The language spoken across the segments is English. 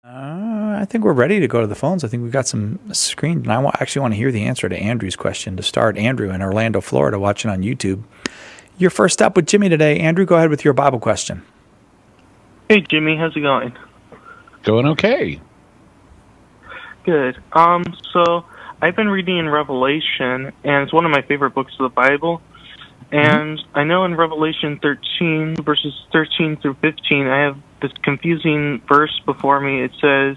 I think we're ready to go to the phones. I think we've got some screen, and actually want to hear the answer to Andrew's question to start. Andrew in Orlando, Florida, watching on YouTube. You're first up with Jimmy today. Andrew, go ahead with your Bible question. Hey, Jimmy, how's it going? Going okay. Good. So I've been reading in Revelation, and it's one of my favorite books of the Bible. And I know in Revelation 13, verses 13 through 15, I have this confusing verse before me. It says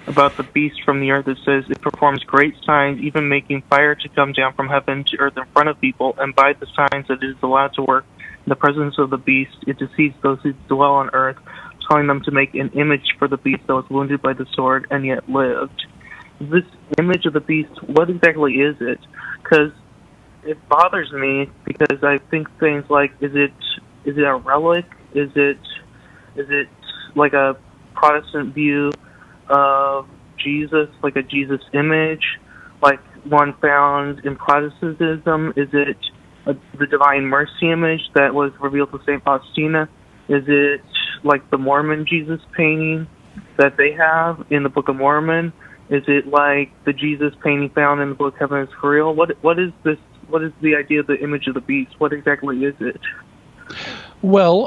about the beast from the earth. It says, it performs great signs, even making fire to come down from heaven to earth in front of people, and by the signs that it is allowed to work in the presence of the beast, it deceives those who dwell on earth, telling them to make an image for the beast that was wounded by the sword and yet lived. This image of the beast, what exactly is it? Because it bothers me, because I think things like, is it a relic? Is it like a Protestant view of Jesus, like a Jesus image, like one found in Protestantism? Is it the Divine Mercy image that was revealed to St. Faustina? Is it like the Mormon Jesus painting that they have in the Book of Mormon? Is it like the Jesus painting found in the book Heaven is For Real? What is this? What is the idea of the image of the beast? What exactly is it? Well,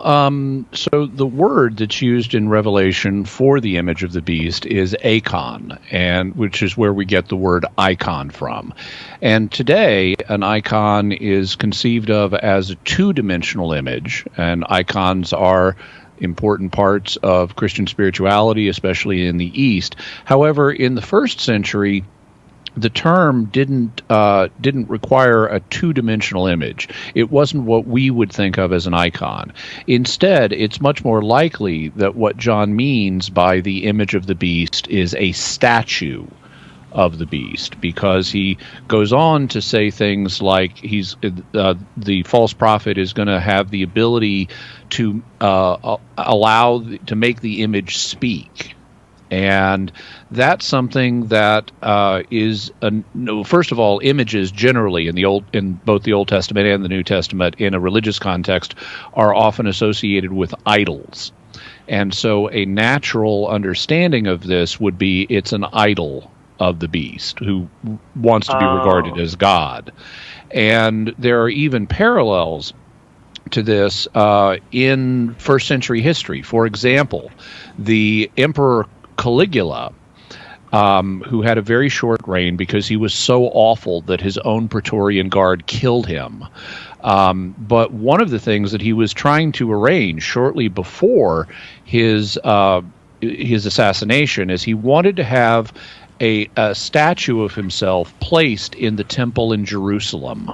so the word that's used in Revelation for the image of the beast is icon, and which is where we get the word icon from. And today, an icon is conceived of as a two-dimensional image, and icons are important parts of Christian spirituality, especially in the East. However, in the first century, the term didn't require a two-dimensional image. It wasn't what we would think of as an icon. Instead, it's much more likely that what John means by the image of the beast is a statue of the beast, because he goes on to say things like the false prophet is going to have the ability to to make the image speak. And that's something that is first of all, images generally in both the Old Testament and the New Testament in a religious context are often associated with idols. And so a natural understanding of this would be it's an idol of the beast who wants to be regarded as God. And there are even parallels to this in first century history. For example, the Emperor Caligula, who had a very short reign because he was so awful that his own Praetorian Guard killed him. But one of the things that he was trying to arrange shortly before his assassination is he wanted to have a statue of himself placed in the temple in Jerusalem.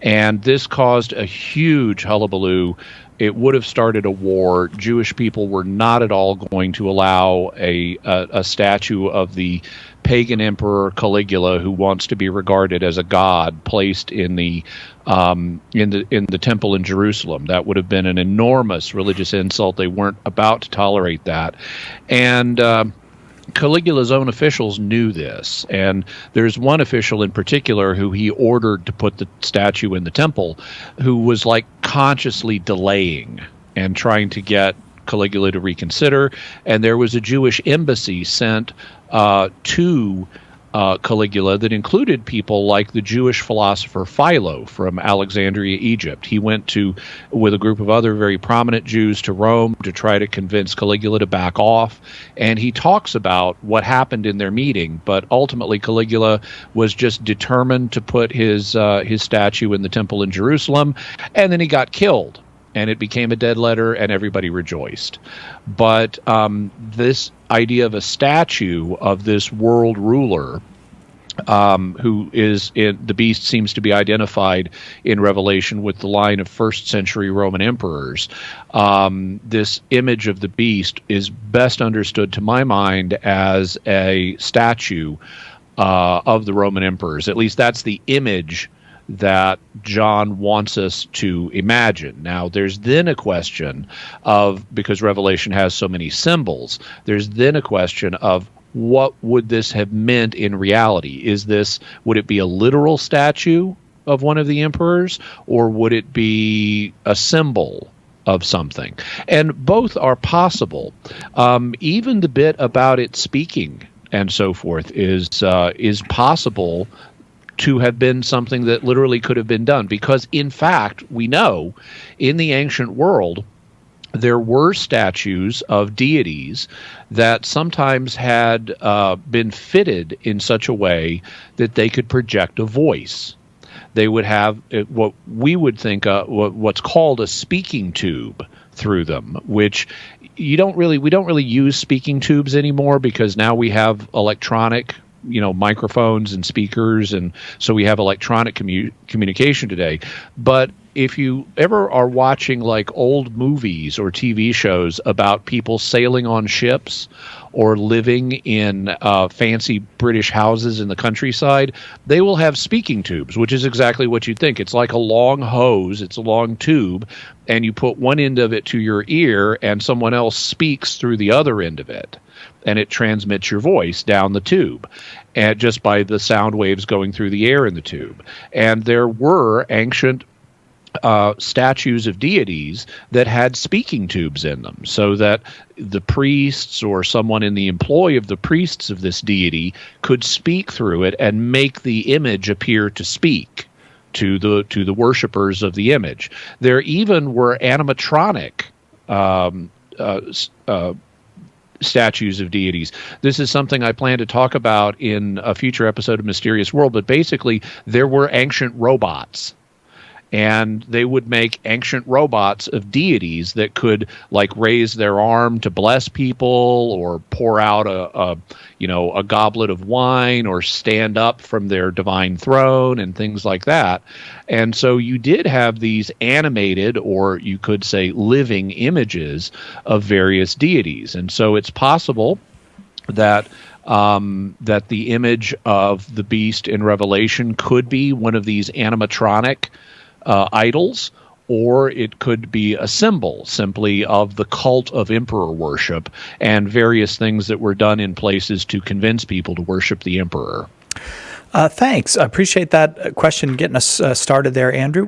And this caused a huge hullabaloo. It would have started a war. Jewish people were not at all going to allow a statue of the pagan emperor Caligula, who wants to be regarded as a god, placed in the temple in Jerusalem. That would have been an enormous religious insult. They weren't about to tolerate that, and Caligula's own officials knew this, and there's one official in particular who he ordered to put the statue in the temple, who was like consciously delaying and trying to get Caligula to reconsider. And there was a Jewish embassy sent to Caligula that included people like the Jewish philosopher Philo from Alexandria, Egypt. He went with a group of other very prominent Jews to Rome to try to convince Caligula to back off, and he talks about what happened in their meeting, but ultimately Caligula was just determined to put his statue in the temple in Jerusalem, and then he got killed. And it became a dead letter, and everybody rejoiced. But this idea of a statue of this world ruler, who is the beast seems to be identified in Revelation with the line of first century Roman emperors. This image of the beast is best understood, to my mind, as a statue of the Roman emperors. At least that's the image that John wants us to imagine. Now, there's then a question of, because Revelation has so many symbols, there's then a question of what would this have meant in reality? Would it be a literal statue of one of the emperors, or would it be a symbol of something. And both are possible. Even the bit about it speaking and so forth is possible to have been something that literally could have been done. Because, in fact, we know in the ancient world, there were statues of deities that sometimes had been fitted in such a way that they could project a voice. They would have what we would think what's called a speaking tube through them, which we don't really use speaking tubes anymore, because now we have electronic microphones and speakers, and so we have electronic communication today. But if you ever are watching like old movies or TV shows about people sailing on ships or living in fancy British houses in the countryside, they will have speaking tubes, which is exactly what you'd think. It's like a long hose, it's a long tube, and you put one end of it to your ear and someone else speaks through the other end of it. And it transmits your voice down the tube, and just by the sound waves going through the air in the tube. And there were ancient statues of deities that had speaking tubes in them, so that the priests or someone in the employ of the priests of this deity could speak through it and make the image appear to speak to the worshipers of the image. There even were animatronic statues of deities. This is something I plan to talk about in a future episode of Mysterious World, but basically there were ancient robots, and they would make ancient robots of deities that could like raise their arm to bless people, or pour out a goblet of wine, or stand up from their divine throne and things like that. And so you did have these animated, or you could say living images of various deities. And so it's possible that that the image of the beast in Revelation could be one of these animatronic idols, or it could be a symbol simply of the cult of emperor worship and various things that were done in places to convince people to worship the emperor. Thanks. I appreciate that question getting us started there, Andrew.